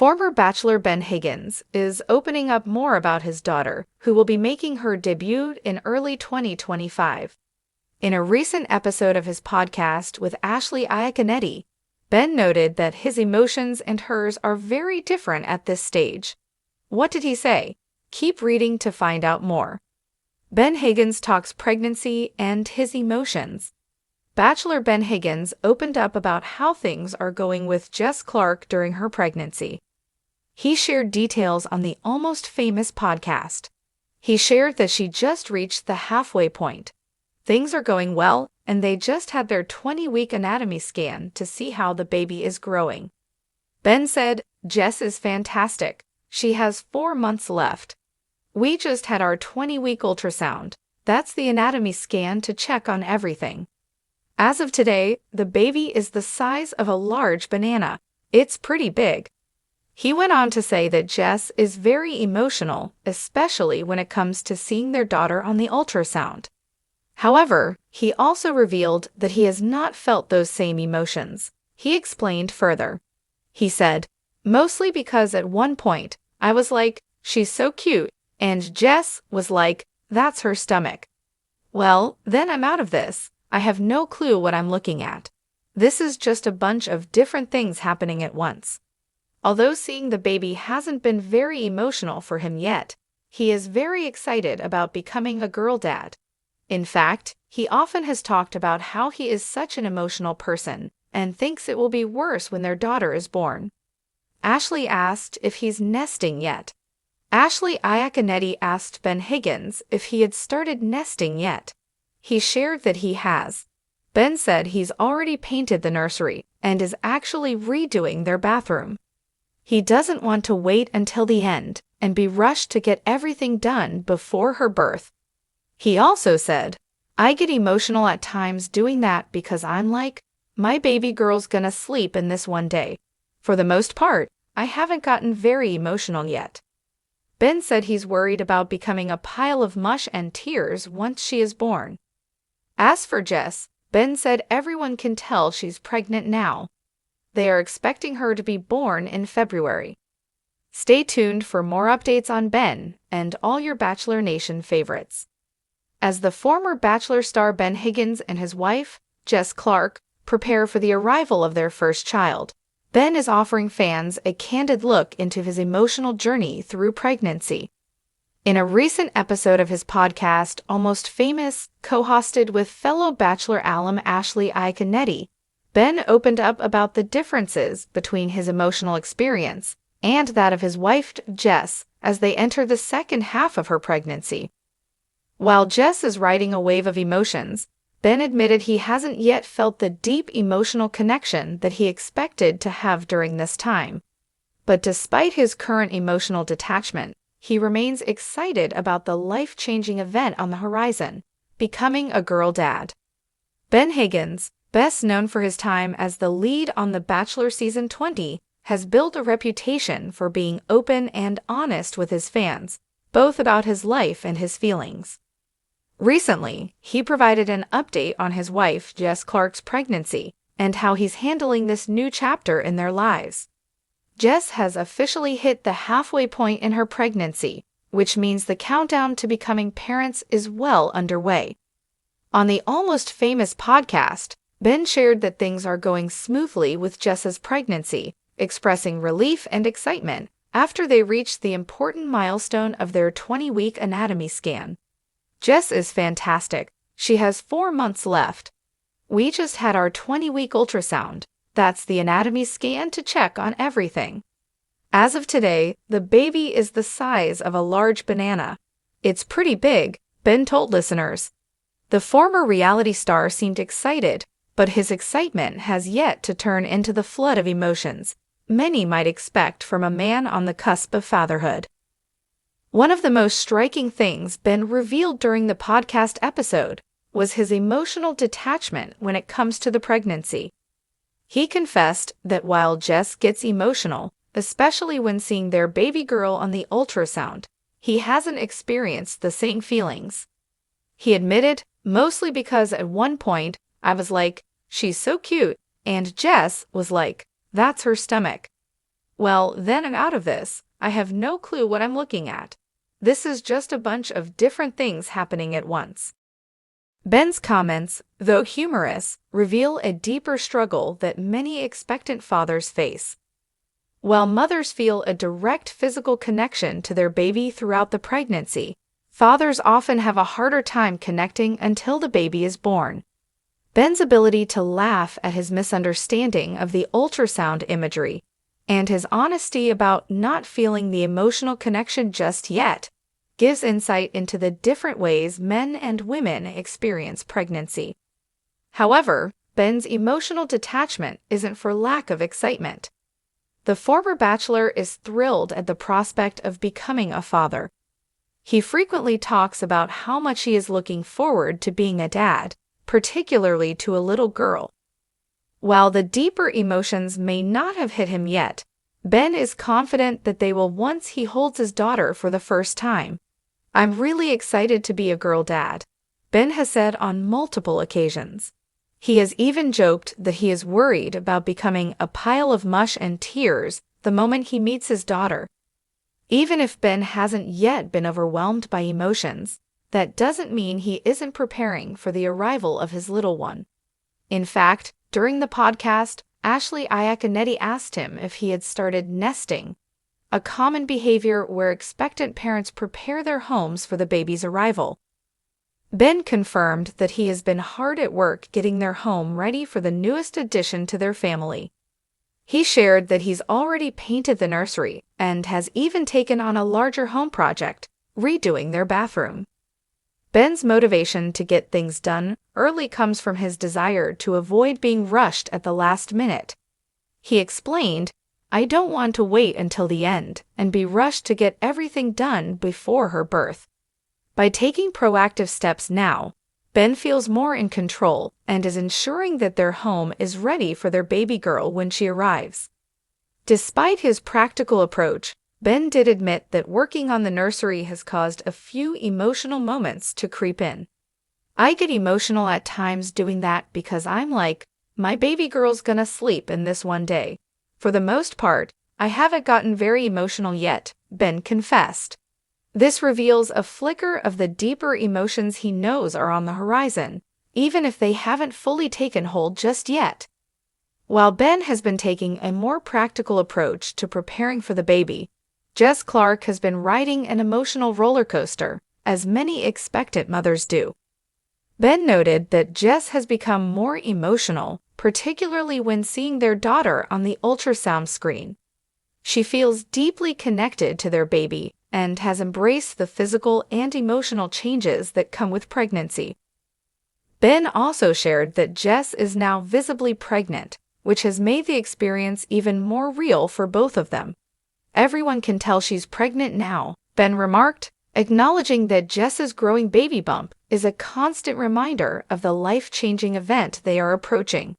Former Bachelor Ben Higgins is opening up more about his daughter, who will be making her debut in early 2025. In a recent episode of his podcast with Ashley Iaconetti, Ben noted that his emotions and hers are very different at this stage. What did he say? Keep reading to find out more. Ben Higgins talks pregnancy and his emotions. Bachelor Ben Higgins opened up about how things are going with Clarke during her pregnancy. He shared details on the Almost Famous podcast. He shared that she just reached the halfway point. Things are going well, and they just had their 20-week anatomy scan to see how the baby is growing. Ben said, "Jess is fantastic. She has 4 months left. We just had our 20-week ultrasound. That's the anatomy scan to check on everything. As of today, the baby is the size of a large banana. It's pretty big." He went on to say that Jess is very emotional, especially when it comes to seeing their daughter on the ultrasound. However, he also revealed that he has not felt those same emotions. He explained further. He said, "Mostly because at one point, I was like, she's so cute, and Jess was like, that's her stomach. Well, then I'm out of this. I have no clue what I'm looking at. This is just a bunch of different things happening at once." Although seeing the baby hasn't been very emotional for him yet, he is very excited about becoming a girl dad. In fact, he often has talked about how he is such an emotional person and thinks it will be worse when their daughter is born. Ashley asked if he's nesting yet. Ashley Iaconetti asked Ben Higgins if he had started nesting yet. He shared that he has. Ben said he's already painted the nursery and is actually redoing their bathroom. He doesn't want to wait until the end and be rushed to get everything done before her birth. He also said, "I get emotional at times doing that because I'm like, my baby girl's gonna sleep in this one day. For the most part, I haven't gotten very emotional yet." Ben said he's worried about becoming a pile of mush and tears once she is born. As for Jess, Ben said everyone can tell she's pregnant now. They are expecting her to be born in February. Stay tuned for more updates on Ben and all your Bachelor Nation favorites. As the former Bachelor star Ben Higgins and his wife, Clarke, prepare for the arrival of their first child, Ben is offering fans a candid look into his emotional journey through pregnancy. In a recent episode of his podcast, Almost Famous, co-hosted with fellow Bachelor alum Ashley Iaconetti, Ben opened up about the differences between his emotional experience and that of his wife, Jess, as they enter the second half of her pregnancy. While Jess is riding a wave of emotions, Ben admitted he hasn't yet felt the deep emotional connection that he expected to have during this time. But despite his current emotional detachment, he remains excited about the life-changing event on the horizon, becoming a girl dad. Ben Higgins, best known for his time as the lead on The Bachelor Season 20, has built a reputation for being open and honest with his fans, both about his life and his feelings. Recently, he provided an update on his wife, Clarke's pregnancy, and how he's handling this new chapter in their lives. Jess has officially hit the halfway point in her pregnancy, which means the countdown to becoming parents is well underway. On the Almost Famous podcast, Ben shared that things are going smoothly with Jess's pregnancy, expressing relief and excitement after they reached the important milestone of their 20-week anatomy scan. "Jess is fantastic. She has 4 months left. We just had our 20-week ultrasound. That's the anatomy scan to check on everything. As of today, the baby is the size of a large banana. It's pretty big," Ben told listeners. The former reality star seemed excited, but his excitement has yet to turn into the flood of emotions many might expect from a man on the cusp of fatherhood. One of the most striking things Ben revealed during the podcast episode was his emotional detachment when it comes to the pregnancy. He confessed that while Jess gets emotional, especially when seeing their baby girl on the ultrasound, he hasn't experienced the same feelings. He admitted, "Mostly because at one point, I was like, she's so cute, and Jess was like, that's her stomach. Well, then I'm out of this. I have no clue what I'm looking at. This is just a bunch of different things happening at once. Ben's comments, though humorous, reveal a deeper struggle that many expectant fathers face. While mothers feel a direct physical connection to their baby throughout the pregnancy, fathers often have a harder time connecting until the baby is born. Ben's ability to laugh at his misunderstanding of the ultrasound imagery and his honesty about not feeling the emotional connection just yet gives insight into the different ways men and women experience pregnancy. However, Ben's emotional detachment isn't for lack of excitement. The former bachelor is thrilled at the prospect of becoming a father. He frequently talks about how much he is looking forward to being a dad, particularly to a little girl. While the deeper emotions may not have hit him yet, Ben is confident that they will once he holds his daughter for the first time. "I'm really excited to be a girl dad," Ben has said on multiple occasions. He has even joked that he is worried about becoming a pile of mush and tears the moment he meets his daughter. Even if Ben hasn't yet been overwhelmed by emotions, that doesn't mean he isn't preparing for the arrival of his little one. In fact, during the podcast, Ashley Iaconetti asked him if he had started nesting, a common behavior where expectant parents prepare their homes for the baby's arrival. Ben confirmed that he has been hard at work getting their home ready for the newest addition to their family. He shared that he's already painted the nursery and has even taken on a larger home project, redoing their bathroom. Ben's motivation to get things done early comes from his desire to avoid being rushed at the last minute. He explained, "I don't want to wait until the end and be rushed to get everything done before her birth." By taking proactive steps now, Ben feels more in control and is ensuring that their home is ready for their baby girl when she arrives. Despite his practical approach, Ben did admit that working on the nursery has caused a few emotional moments to creep in. "I get emotional at times doing that because I'm like, my baby girl's gonna sleep in this one day. For the most part, I haven't gotten very emotional yet," Ben confessed. This reveals a flicker of the deeper emotions he knows are on the horizon, even if they haven't fully taken hold just yet. While Ben has been taking a more practical approach to preparing for the baby, Clarke has been riding an emotional roller coaster, as many expectant mothers do. Ben noted that Jess has become more emotional, particularly when seeing their daughter on the ultrasound screen. She feels deeply connected to their baby and has embraced the physical and emotional changes that come with pregnancy. Ben also shared that Jess is now visibly pregnant, which has made the experience even more real for both of them. "Everyone can tell she's pregnant now," Ben remarked, acknowledging that Jess's growing baby bump is a constant reminder of the life-changing event they are approaching.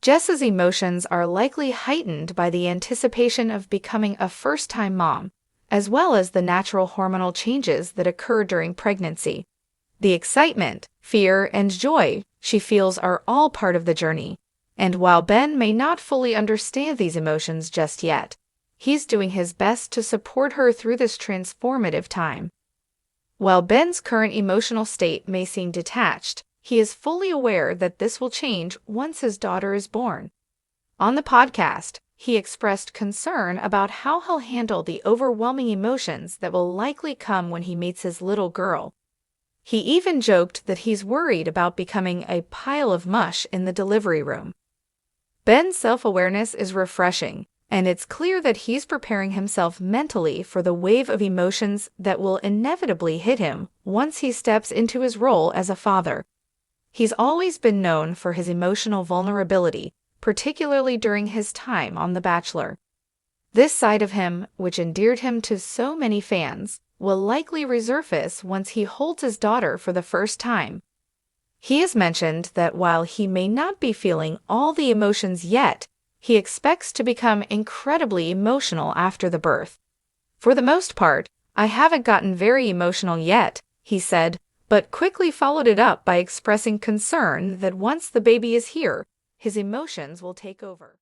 Jess's emotions are likely heightened by the anticipation of becoming a first-time mom, as well as the natural hormonal changes that occur during pregnancy. The excitement, fear, and joy she feels are all part of the journey, and while Ben may not fully understand these emotions just yet, he's doing his best to support her through this transformative time. While Ben's current emotional state may seem detached, he is fully aware that this will change once his daughter is born. On the podcast, he expressed concern about how he'll handle the overwhelming emotions that will likely come when he meets his little girl. He even joked that he's worried about becoming a pile of mush in the delivery room. Ben's self-awareness is refreshing, and it's clear that he's preparing himself mentally for the wave of emotions that will inevitably hit him once he steps into his role as a father. He's always been known for his emotional vulnerability, particularly during his time on The Bachelor. This side of him, which endeared him to so many fans, will likely resurface once he holds his daughter for the first time. He has mentioned that while he may not be feeling all the emotions yet, he expects to become incredibly emotional after the birth. "For the most part, I haven't gotten very emotional yet," he said, but quickly followed it up by expressing concern that once the baby is here, his emotions will take over.